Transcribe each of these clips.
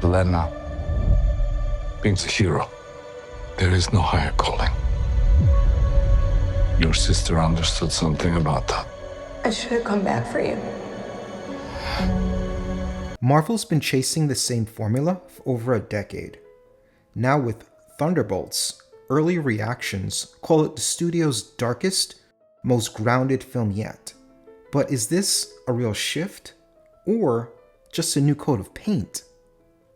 Lena means a hero. There is no higher calling. Your sister understood something about that. I should have come back for you. Marvel's been chasing the same formula for over a decade. Now with Thunderbolts, early reactions call it the studio's darkest, most grounded film yet. But is this a real shift? Or just a new coat of paint?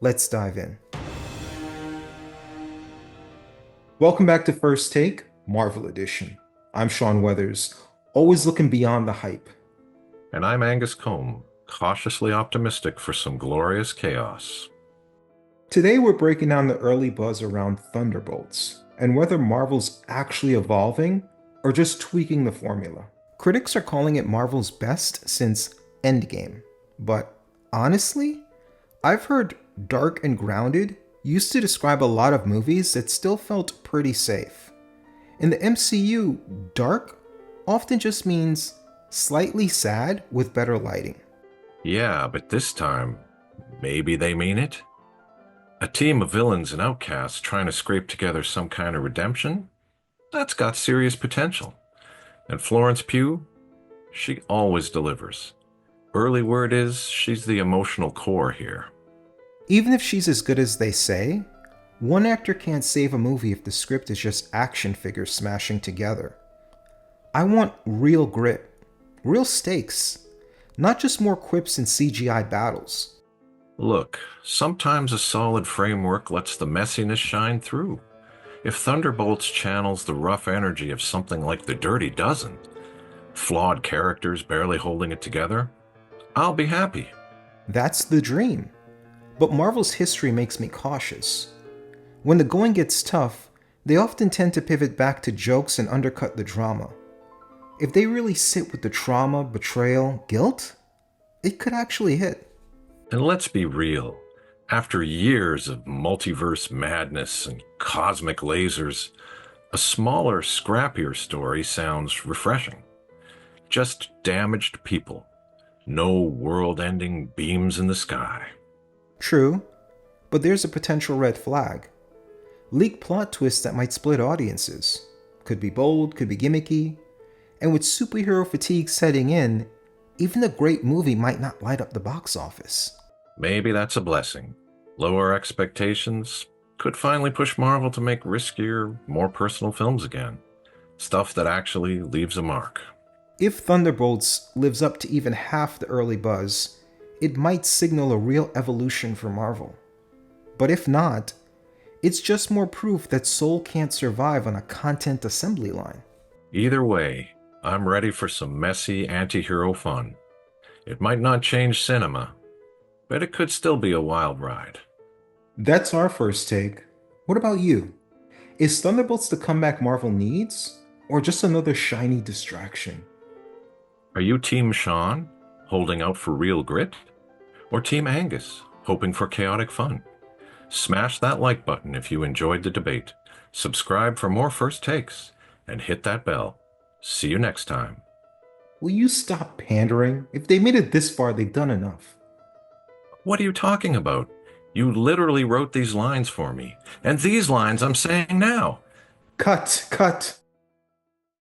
Let's dive in. Welcome back to First Take, Marvel Edition. I'm Sean Weathers, always looking beyond the hype. And I'm Angus Combe, cautiously optimistic for some glorious chaos. Today we're breaking down the early buzz around Thunderbolts, and whether Marvel's actually evolving or just tweaking the formula. Critics are calling it Marvel's best since Endgame, but honestly, I've heard dark and grounded used to describe a lot of movies that still felt pretty safe. In the MCU, dark often just means slightly sad with better lighting. Yeah, but this time, maybe they mean it? A team of villains and outcasts trying to scrape together some kind of redemption? That's got serious potential. And Florence Pugh? She always delivers. Early word is she's the emotional core here. Even if she's as good as they say, one actor can't save a movie if the script is just action figures smashing together. I want real grit, real stakes, not just more quips and CGI battles. Look, sometimes a solid framework lets the messiness shine through. If Thunderbolts channels the rough energy of something like The Dirty Dozen, flawed characters barely holding it together, I'll be happy. That's the dream. But Marvel's history makes me cautious. When the going gets tough, they often tend to pivot back to jokes and undercut the drama. If they really sit with the trauma, betrayal, guilt, it could actually hit. And let's be real. After years of multiverse madness and cosmic lasers, a smaller, scrappier story sounds refreshing. Just damaged people. No world-ending beams in the sky. True, but there's a potential red flag. Leaked plot twists that might split audiences. Could be bold, could be gimmicky. And with superhero fatigue setting in, even a great movie might not light up the box office. Maybe that's a blessing. Lower expectations could finally push Marvel to make riskier, more personal films again. Stuff that actually leaves a mark. If Thunderbolts lives up to even half the early buzz, it might signal a real evolution for Marvel. But if not, it's just more proof that Soul can't survive on a content assembly line. Either way, I'm ready for some messy anti-hero fun. It might not change cinema, but it could still be a wild ride. That's our first take. What about you? Is Thunderbolts the comeback Marvel needs, or just another shiny distraction? Are you Team Sean, holding out for real grit? Or Team Angus, hoping for chaotic fun? Smash that like button if you enjoyed the debate. Subscribe for more first takes, and hit that bell. See you next time. Will you stop pandering? If they made it this far, they've done enough. What are you talking about? You literally wrote these lines for me, and these lines I'm saying now. Cut!